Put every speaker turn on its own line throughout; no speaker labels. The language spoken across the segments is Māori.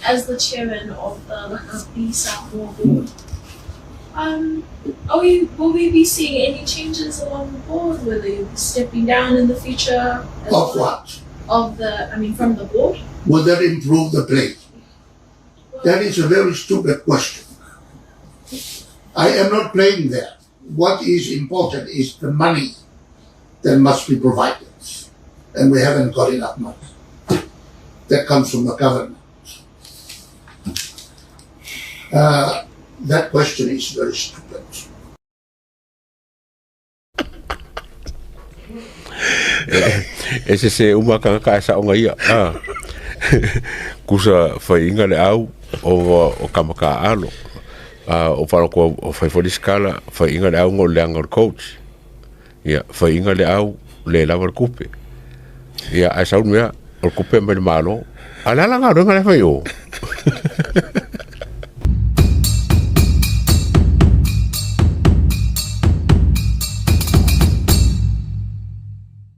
as the chairman of the Lakapi Samoa board, will we be seeing any changes along the board? Will they be stepping down in the future?
Of what?
From the board?
Would that improve the play? That is a very stupid question. I am not playing there. What is important is the money that must be provided. And we haven't got enough money. That comes from the government. That question is very stupid.
Ese se umaka ka sa onga ia. Kusa whainga le au o kamaka alo. O whanako o whaifori skala whainga le au ngō leanga coach. Ia, whainga le au le lawa kupe. Ia, ai saun mea, o kupe mai le malo. Alala ngā runga le whai o.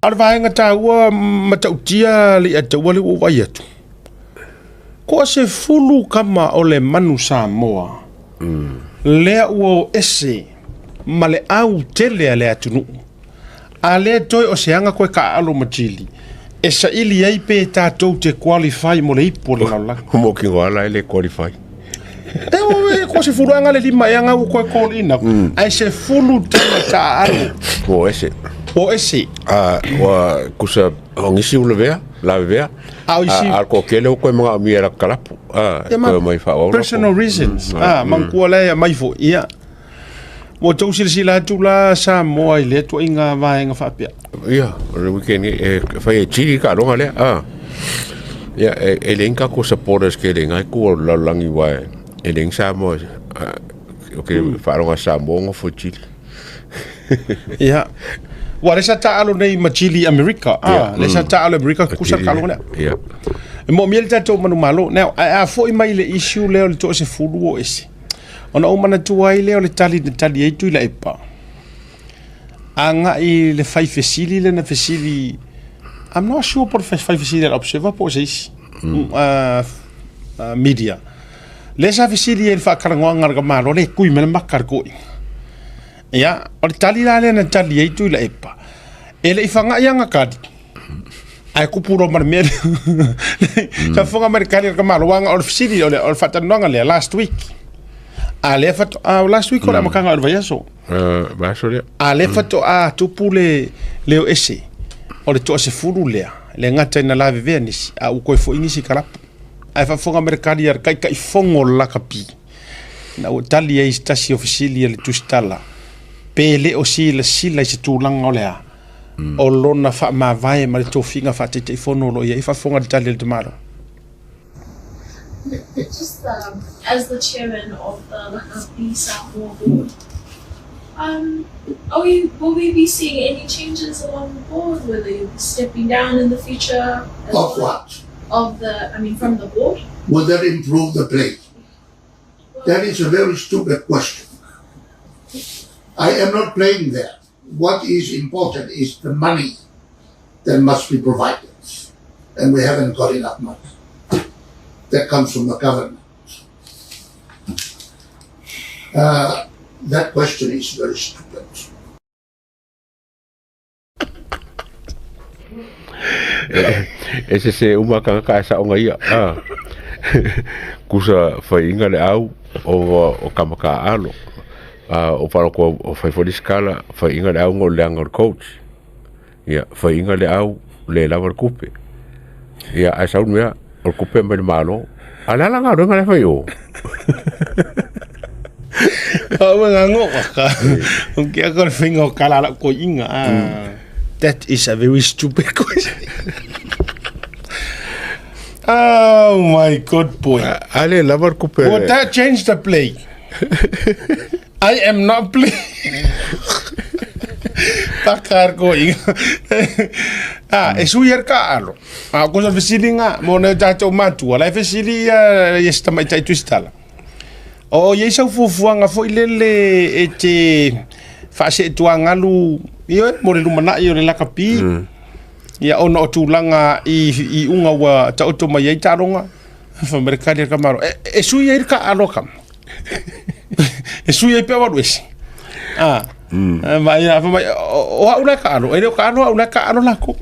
Ar vaenga tāua matautia li ataua le uwai atu. Ko se fulu kama o le manu Samoa. Lea ua o ese ma le au tele a le atunu. A le toi o se anga koe ka alo matili. E sa ili ei pe tātou te qualify mo le ipo le laulaki.
Mo ki ngoala le qualify.
Ko se fulu anga le lima e anga u koe kolina. Ai se fulu tama tā alo.
O ese.
O ese.
Wa kusa ngisi ulevea, la vea. Al ko kele o koe mga miera kalapu. Ko mai fa o.
Personal reasons. Mangkua le mai fo ia. Mo tau sila tu la Samoa i le tu inga vaenga whapia.
Ia, le weekend whai e tiri ka ronga le. Ia, e le inka ko supporters ke le ngai ko lalangi wae. E le inga Samoa. Ok, wharonga Samoa ngo fo tiri.
Ia. Wa le sa taalo nei machili America. Le sa taalo America kusa kalonga le.
Ia.
Mo miel tato manu malo. Now, a fo i mai le issue leo le to se fulu o ese. Ona o mana tuai leo le tali e tu la epa. Anga i le fai fesili le na fesili. I'm not sure por fai fesili le observa po seis. Media. Le sa fesili e fa karangoa ngarga malo le kui mele makar koi. Ya, o le tali la le na tali e tu la epa. E le ifanga ianga kadi. Ai kupuro mar mele. Sa fonga amerikani ka malo wanga o fesili o le fatanonga le last week. Ale fato last week ora makanga o vayaso.
Vayaso le.
Ale fato tupu leo ese. O le to se furu lea. Le ngata na lave venis a u koe fo inisi kalap. Ai fa fonga merkadi ar kai kai fongo la kapi. Na o tali e stasi ofisili le tustala. Pele o sila se tulanga o lea. O lona fa ma vai ma le tofinga fa te fono lo ia fa fonga tali le tomaro.
Just as the chairman of the Lakapi Samoa board, will we be seeing any changes along the board? Will they be stepping down in the future?
Of what?
From the board?
Would that improve the play? That is a very stupid question. I am not playing there. What is important is the money that must be provided. And we haven't got enough money. That comes from the government. That question is very stupid.
Ese se umaka ka sa onga ia. Kusa whainga le au o kamaka alo. O whanako o whaifori skala whainga le au ngō leanga coach. Ia, whainga le au le lawa kupe. Ia, ai saun mea, o kupe mai le malo. Alala ngā runga le whai o.
Mga ngō waka. Kia kore whinga o kalala ko inga. That is a very stupid question. Oh my God, boy.
Ale lawa kupe.
Would that change the play? I am not playing. Takar ko inga. E suyer ka alo. Ko sa fesili nga mo na tato matu. Ala fesili yes tamai tai twistala. O ye sa fufuanga fo ilele e te fase tuanga lu io mo le lumana io le lakapi. Ya ona o tulanga i unga wa ta oto mai taronga. fa merkali ka maro e sui e ka alo kam e sui e pe wa wesi mai o una ka alo e ka alo una ka alo la ko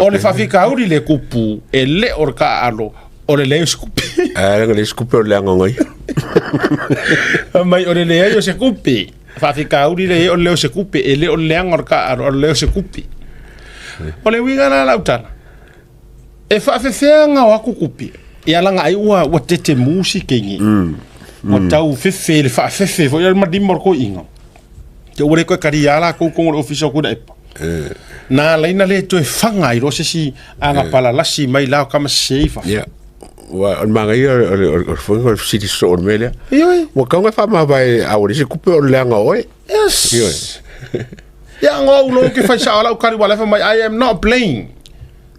o le fa fika uri le kupu e le or ka alo o le skupi
le skupi o le ngai
mai o le yo se kupi fa fika uri le o le se kupi e le o le ngor ka alo o le se kupi o le winga na lautana e fa nga wa kukupi ia langa ai wa tete musike ngi mo tau fe le fa fo ia ma dimor ko inga te ore ko kariala ko ko official ko dai na leina le to fanga i rose si anga pala lasi mai la kama seifa
ya wa on manga ia o fongo city store melia wa ka nga fa ma vai a ore se kupe o langa oi
yes ya ngo lo ke fa sa ala ukari wala fa mai I am not playing.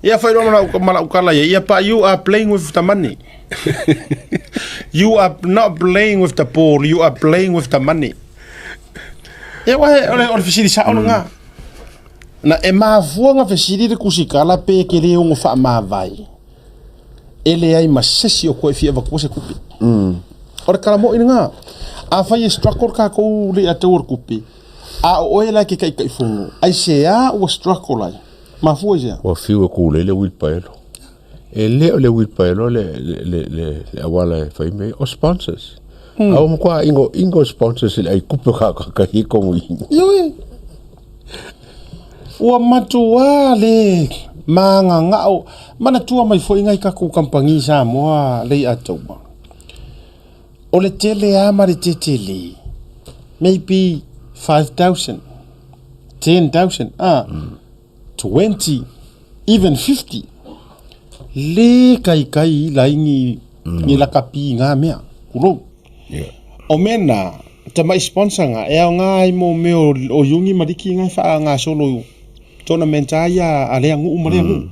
Yeah, if I don't know, you are playing with the money. You are not playing with the ball. You are playing with the money. Yeah, why? Or fisiri sa nga. Na e mafuanga fisiri de kusikala pe kele ungo fa mavai. Ele ai masesi o ko fi eva ko se kupi. Or kala mo nga. A fa ye struggle ka ko le ator kupi. A o ela ke kai kai fu. Ai se a o struggle lai. Ma fuja
o fiu ko le wil paelo e le wil paelo le awala fai me o sponsors au mo kwa ingo sponsors le ai kupu ka hi ko mo
yo o matua le manga ngao mana tua mai foi ngai ka ku kampangi sa mo le atoba o le tele ama le tele maybe 5,000 10,000 20, even 50. Le kai laingi ni la kapi nga mea. Kulo. O mena, ta mai sponsor nga, e nga mo me o yungi mariki nga fa nga solo tournament ya ale ngu umare ngu.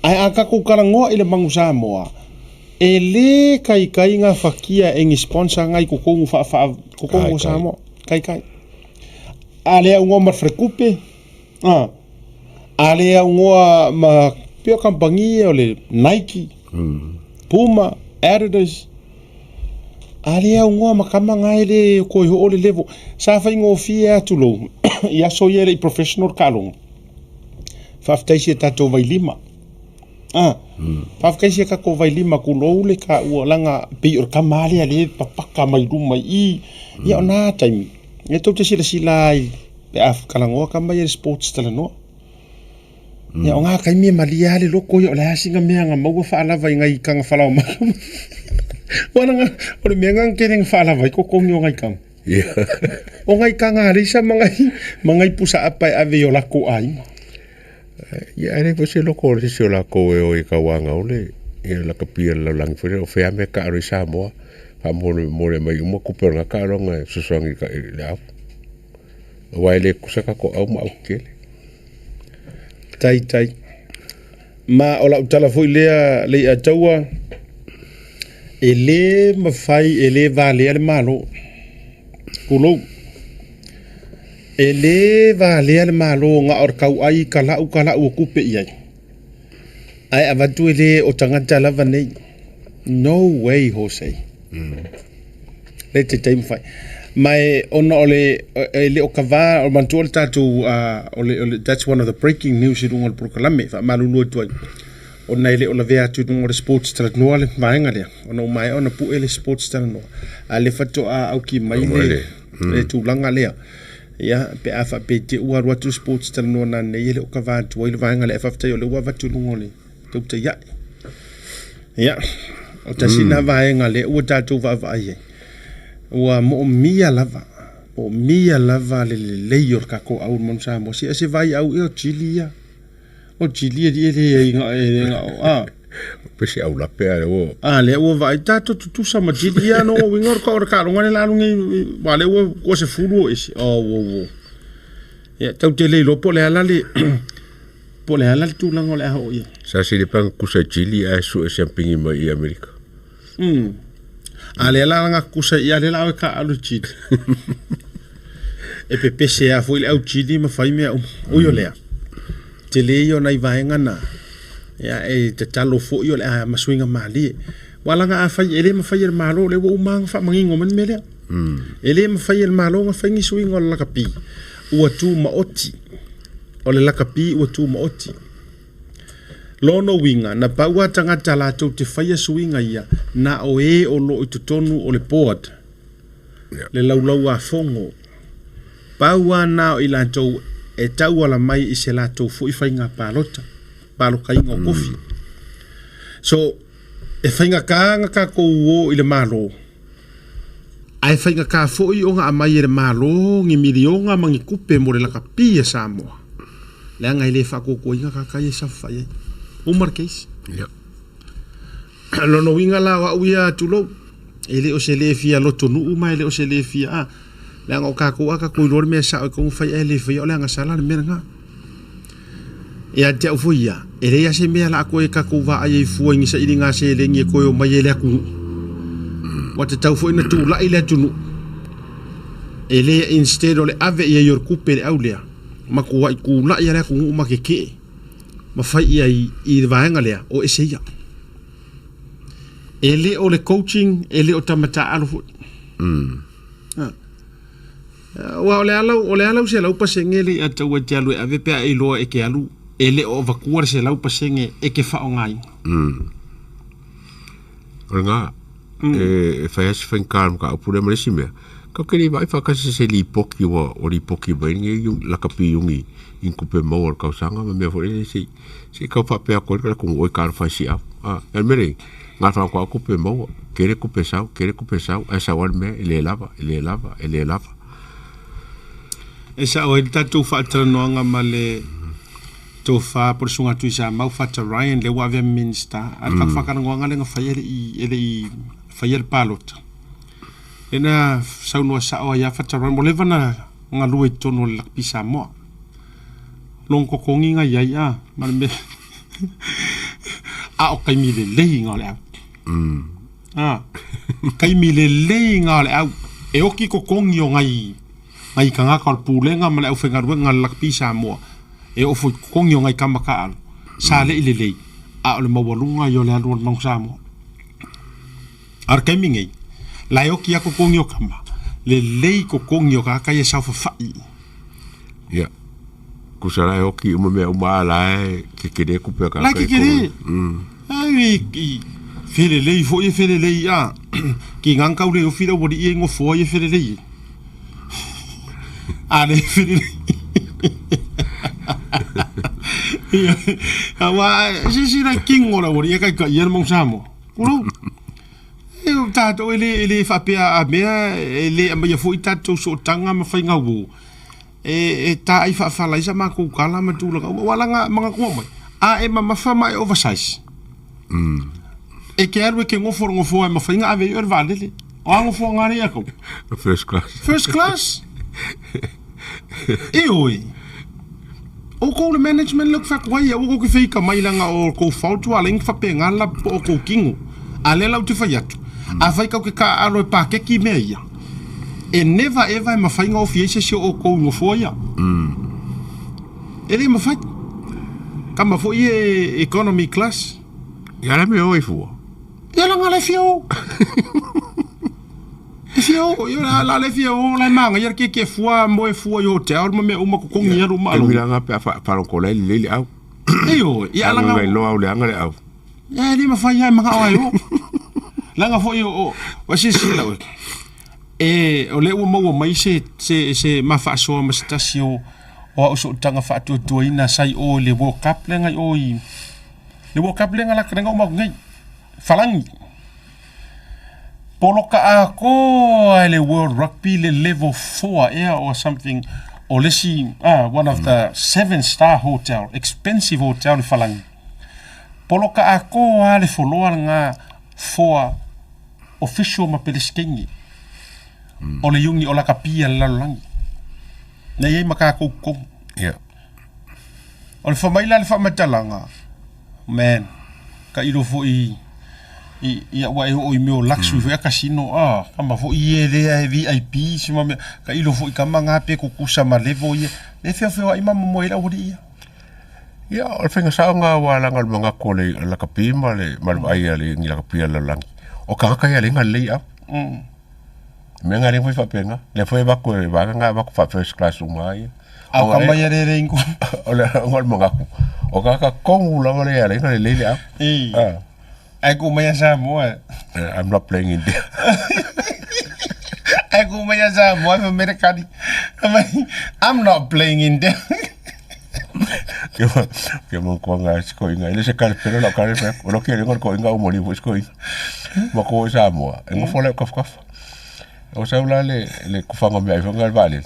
Ai aka ku karango ile mangusa moa. E le kai nga fakia engi sponsor nga ku ko fa ku ko sa mo. Kai. Ale ngo mar frekupe. Ale ngoa ma pio kampangi ole Nike, Puma, Adidas. Ale ngoa makama ngaile ko ho ole level. Sa fa ngo fia tulo. Ya so yere professional kalong. Fa ftaisi tato vai lima. Fa ftaisi ka ko vai lima ku lole ka u langa pe or kamali ale papaka mai ruma I ya na time. Ya to te sila pe af kalango ka mai sports tala no. Ya nga kai mi malia le loko yo la singa me nga mo fa ala vai ngai kang fa la ma. Wana nga o me nga kering fa ala vai ko kong yo ngai kang.
Yeah.
O ngai kang ari sa mangai pusa apa ave yo la ko ai.
Ya ere po se loko se la ko e o ka wanga ole. Ya la kapia la lang fo o fe me ka ari sa mo. Pa mo le mai mo ku per nga ka ronga so songi ka la. Wa ile kusaka ko au ma ukele. Tai. Ma ola utala foi le ataua ele mafai ele vale ale malo. Kulo. Ele vale ale malo nga or kau ai kala u kupe ia. Ai avatu ele o tangata lava nei. No way, Jose. Le te time fai. Mai ona ole o kava o mantuol tatu ole that's one of the breaking news in ungol proklame fa malulu tu ona ile ola vea tu ungol sports tra no ale mainga le ona mai ona pu ele sports tra no ale fatu au ki mai le tu langa le ya pe afa pe te ua tu sports tra no na ne ile o kava tu ile vainga le fa te ole wa vatu ungol tu te ya o tasina vainga le o tatu va vai wa mo mia lava le leyor ka ko au mon sa mo si se vai au o chilia di le pesi au la pe o le o vai tato tu sa ma chilia no wingor ko ka ro ngale la ngi vale o ko se fulu isi o ya tau te le lo pole ala le tu lango le ho ia sa si le pang ku sa chilia su se pingi mai Amerika ale la nga kusa ia le la ka alu chid e pepe se a foi au chidi ma fai me o yo le te le yo nai vaenga na ya e te talo fo yo le ma swinga mali
wala nga afai ele ma fai malo le wo mang fa mangingo man mele ele ma fai malo nga fai ngi swing ol lakapi ua tu maoti o le lakapi ua tu maoti lono winga na paua tangata la tau te fai swinga ia na o e o lo i tutonu o le board le laulau a fongo paua na o ila tau e tau ala mai i se la tau fu i fai ngā palota palo kainga o kofi so e whainga ka kou o i le malo. Ai whainga ka fo i o ngā amai e le malo ngi milionga mangi kupe mo le laka pia Samoa. Lea ngai le whako ko inga ka kai e sawhai. Umar case. Lono winga la wa uia tulo. Ele o se le fia loto nuu mai le o se le fia. Lea ngau ka ko aka ko ilor mea sa o kong whai e le fia o lea ngasala le mera ngā. E a te au fuia. E rea se mea la koe ka kouwa ai e fua ingi sa ili ngā se lengi e koe o mai e lea kunu. Wa te tau fo ina tū lai lea tunu. E lea instead o le ave i a yor kupe le au lea. Ma kua i kū lai a lea kunu ma ke ke. Ma fai i a i vaenga lea o e se ia. E le o le coaching, e le o tamata alo fu. Wa o le alau se lau pasengeli a tau a te alu e ave pea e loa e ke alu. Ele o vakuar se lau pasenge e ke whao ngai.
Ngā, e whaiasi whainkāram ka apure maresi mea. Ka kere vai whakasi se li poki o li poki mai nge lakapi yungi in kupe mau ar kausanga ma mea fore se kau whapea kore kara kungu oi kāra whaisi au. E mere, ngā whao kua kupe mau, kere kupe sau, ai sawan mea, ele lava.
E sa o e tatu whaatara noanga ma le to fa por sunga tu sa mau fata Ryan le wa via minister al fa nga le nga fa i fa palot ena sa no sa o ya fata Ryan mo le vana nga lu e tono la pisa mo long ko kongi nga ya mal me a o kai mi le nga le kai mi le nga le e o ki ko kongi o ngai ka nga ka pulenga ma le o fenga nga la pisa mo e o fo kongi ngai kamaka al sa le ile a o le mawalunga yo le alu mang Samoa ar kemingi la yo kia ko kongi o kama le ko kongi o ka e sa fa fai
ya ku sara yo ki mo me uma la ke de ku pe ka
la ke de ai fele le fo e fele le ya ki ngang ka le o fila wo di ngo fo e fele le ale fele awa si na king ora ori ka yer mong Samoa kulo e tato ele fa pe a mea ele ma fo tato so tanga ma fainga wo e ta ai fa la isa ma ko kala ma tu la wala nga mga ko mai a e ma fa mai oversize e quero que ngo for ma fainga ave yor valele o ngo fo ngari ako first class e oi o ko le management look fa kwai o ko ke fika mai langa o ko fautu ala ing fa penga la o ko kingu ale la tu fa yatu a fa ka ka alo pa ke ki meia e never ever ma fa ngo fiese se o ko ngo foia ele ma fa kama fo ye economy class
ya la me o fo
ya la ngale fio fio yo la le fio la manga yer ke fua mo e fua yo te or me uma ko kongi ru ma
lo mira nga pa ko le au
yo ya la nga
lo au le anga le au
ya li ma fa ya ma ga yo la nga fo yo wa si la e o le mo mai se ma fa so ma stasio o so tanga fa tu ina sai o le wo kap le nga o i le wo kap le nga la krenga o ma ngai falangi Poloka ako le World Rugby le level 4 air or something or lesi one of the 7-star hotel expensive hotel falang Poloka ako le follower nga for official ma peleskengi o le yungi o la kapia la langi na ye maka ko o le famaila le famatalanga man ka ilo fo ia wa o meu luxury fa casino kama fo ie le VIP sima ka ilo fo kama nga pe ko kusa ma levo ie le fe fe wa ima mo ila odi
ia o fenga sa nga wala ngal mga kole la kapima le mal ai le ngi la kapia la lang o kanga ia lenga lei au me nga ringo fa penga le foi ba ko ba nga ba ko fa first class umai
au kama ia re ingo
o le ngol mo ngaku o kaka kongu la ngale ia lenga lei au
ai ko mai sa mo
I'm not playing in there
ai ko mai sa mo americani I'm not playing in there
que mo ko nga ko inga ile se kal pero la kal pe o lo que ngor ko inga o mori pues ko mo ko sa mo ngo fole kof o sa ula le ku fanga me ai fanga vale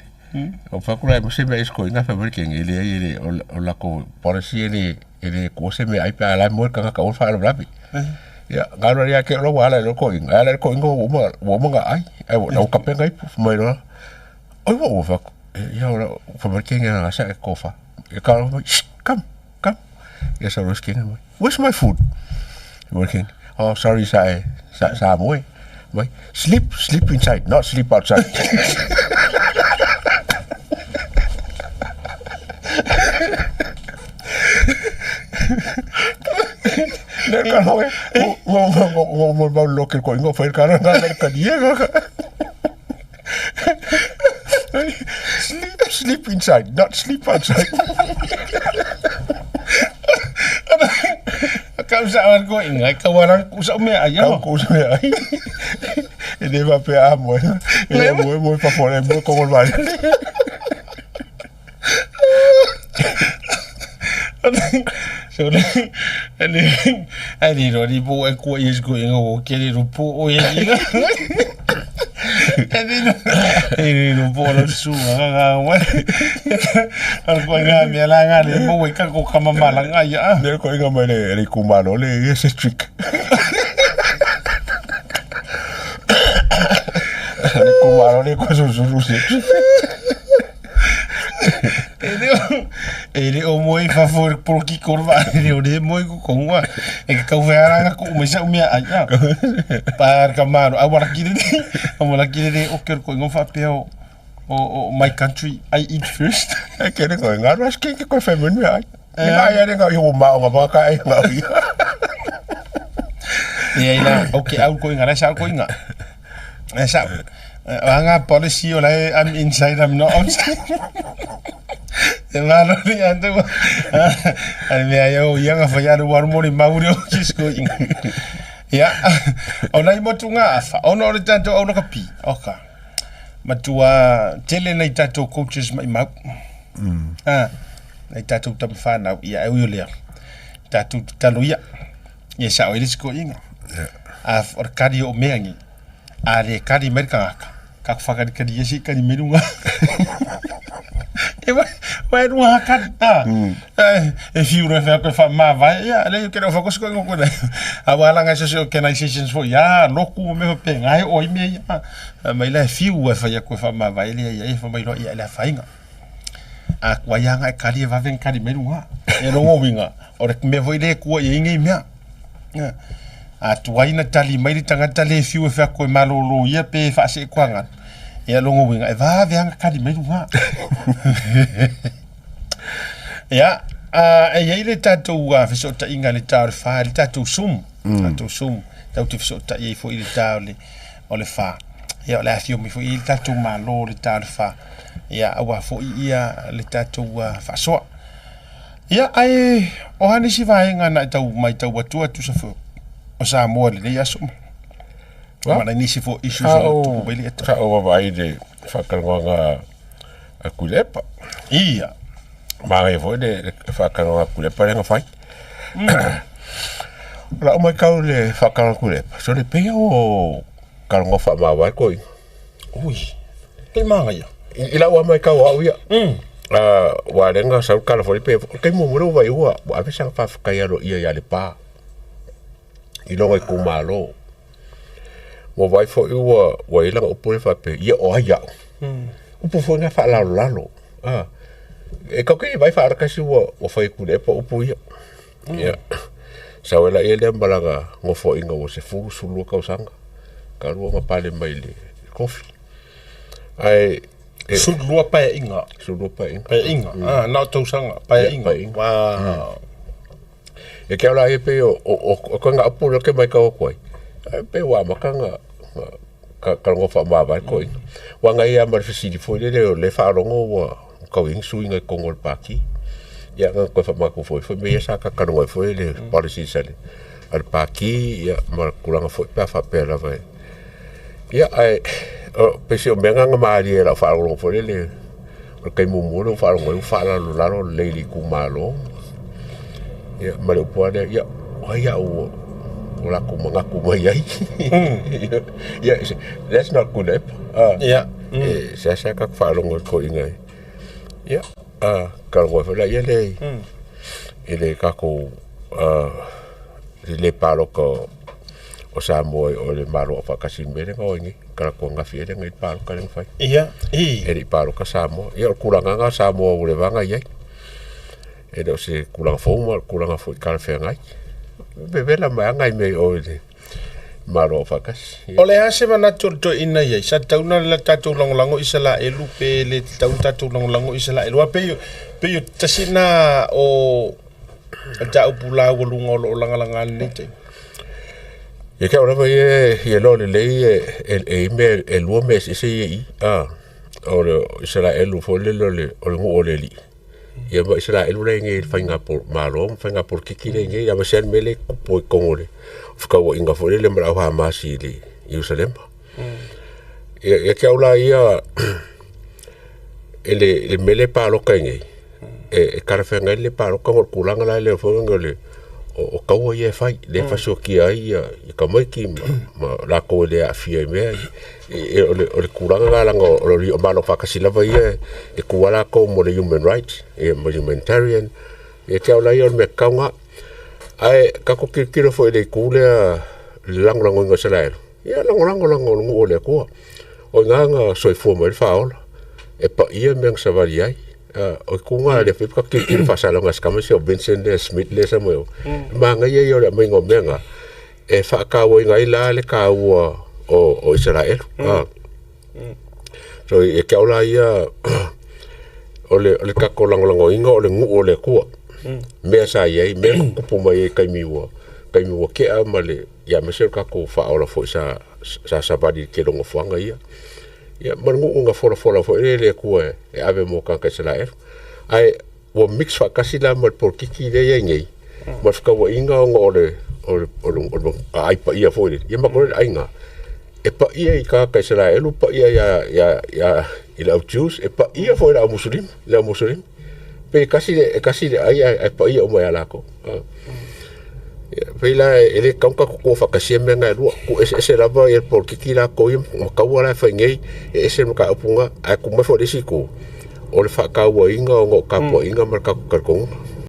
o fa kula mo se me ko inga fa porque ile o la ko por si ele ko se me ai pa la mo ka ka o fa lo rapi ya ngaro ya ke lo wala lo ko inga wo mo nga ai o ka penga mo no o wo fa ya fa porque nga sa ko fa you call me, come. Yes, I was king. Where's my food? Working. Oh, sorry, boy. Sleep inside, not sleep outside. Sleep inside, not sleep outside.
Kau sa ko ingai kawaran ku sa me ayo.
Ku sa me ai. Ele va pe amo. Ele mo pa por mo como vai.
So ali ro di bo e ko is going o ke ri ro po o ye. Ini no polo su nga wa al ko nga mi la nga le mo ka ko kama mala nga ya
le ko nga mai le kumalo le ese trick le kumalo le ko su se
ele o moi favor por ki korva ele o de moi ko ngwa e ka vera nga ko me sa me aya par kamaro awara kire o ker ko ngofa pe o my country I eat first
e kere ko nga ras ke ko fa men me ai ai ai nga yo ma nga ka ai nga
e ina okay au ko nga sa ko nga sa anga policy o lai I'm inside I'm not outside malo ni ante ai me ayo yang afanya do war mori mauri o kisko ya ona imotunga afa ona ore tanto ona kapi oka matua tele nei tato coaches mai mau nei tato tamfana ya eu le tato taloia ya sa o isko inga af or kadio mengi ale kadi merka ka fakadi kadi yesi kadi medunga vai numa canta e fiura fa ko fa ma vai ya le que fa ko sko ngoko na awala nga so organizations fo ya loku me pe ngai o me ya mai la fiu fa ya ko fa ma vai le ya fa mai lo ya la fainga a kwa ya nga kali va ven kali menunga e no winga o me voi le ko ye ngi me a tuaina tali mai tangata le fiu fa ko malolo ya pe fa se kwanga ya longo winga e va ve nga kali menunga ya e ile tato wa fiso ta inga le tar fa le tato sum tato fiso ta ye fo ile tale o le fa ya la fio mi fo ile tato malo le tar fa ya wa fo ia le tato wa fa so ya ai o hani si va inga na tau mai tau watu sa fo o sa mo le ya so mana ni si fo issues o tu beli
ka o vai de fa kalonga a kulepa
ia
Mare foi de fakanga kulepa nga fai. La o mai kau le fakanga kulepa. So le pea o kalonga fa ma vai koi.
Ui. Te manga ia.
Ila o mai kau au ia. Wa lenga sa kala foi pe kai mo mo vai wa a vesa fa kai ro ia le pa. Ilo ngai ku malo. Mo vai fo wa ila o pole fa pe ia o ia. Upo foi nga fa lalo. E ka ke vai fa ka si wo foi ku le po upo ia. Ya. Sa wela ele mbalaga ngo fo inga wo se fu sulu ka usanga. Ka ru nga pale mai le kofi. Ai
sulu pa inga.
Sulu pa inga.
Pa inga. Na to usanga pa inga. Wow.
E ke ala e pe o ko nga apu ke mai ka o koi. pe wa makanga ka ngo fa ma ba ko wa ngai ya mar fisi fo le fa rongo wa ka wing suinga kongol paki ya nga ko fa ma ko fo me sa ka ngo fo le policy sale al paki ya mar kulanga fo pa fa pe la vai ya ai pe si o menga nga mari la fa rongo fo le kai mu mo fa rongo fa la le li ku malo ya mare po ya ya o la ku manga ku mai ya that's not good
ya
sa ka fa rongo ko ingai ya kalau gue lah ya le ele kako le palo ko o Samoa o le maro fa kasi mbere ko ngi kala ko nga fiere ngai palo kalen fai
iya
ele palo ka Samoa ya kuranga nga Samoa ule vanga ye ele se kuranga fo mal kuranga fo kala fe ngai bebe la manga me o le maro fa kasi
ole ase mana to ina ye sa tauna la tatu lango isala elu pe le tatu lango isala elu pe yo tasina o ta upula wolungo lo langa ni te
ye ka ora ye lo le email el wo mes ese o isala elu fo le o ngo le li ye ba isala elu le ngi fanga por malo fanga por kikire ngi ya ba sen mele po kongole fuka wo inga fo le mra ha masi li Jerusalem ye ka ula ia ele mele pa lo kangi kara fenga le pa lo ko kulanga la le fo ngole o ka wo ye fai le fa so ki ai ka mai ki ma la ko le afia me o le kulanga la ngo o ri o malo fa ka sila vai e ku wala ko mo le human rights mo humanitarian ye ka ula ia me kaunga ai ka ko kiro fo le kule lang ngo sala ya lang ngo le ko o nga so fo mo fa ola e pa ia meng savali ai o kunga le fe ka kiro fa sala nga skama se o Vincent Smith le sa mo manga ye yo le mengo menga e fa ka wo nga ila le ka wo o Israel so e ka ola ia o le ka ko lang inga o le ngu o le ko me sa ye me ko po mai kai mi wo ke a male ya me se ka ko fa ola fo sa badi ke longo fanga ia ya mangu nga fo le ko e ave mo ka sala ai wo mix fa kasi la mal por kiki le ye ngai ma fa wo inga o ai pa ia fo le ye ma ko ai nga e pa ia ka sala lu pa ia ya ila Jews e pa ia fo la muslim pe kasi ai pa ia o mai ala ko Vela ele kanka ko fa kasi menga ru ko ese lava el por kiki la ko mo ka wala fa ngai ese mo ka punga a ko me fo de siko o le fa ka wo inga o ka po inga mar ka ko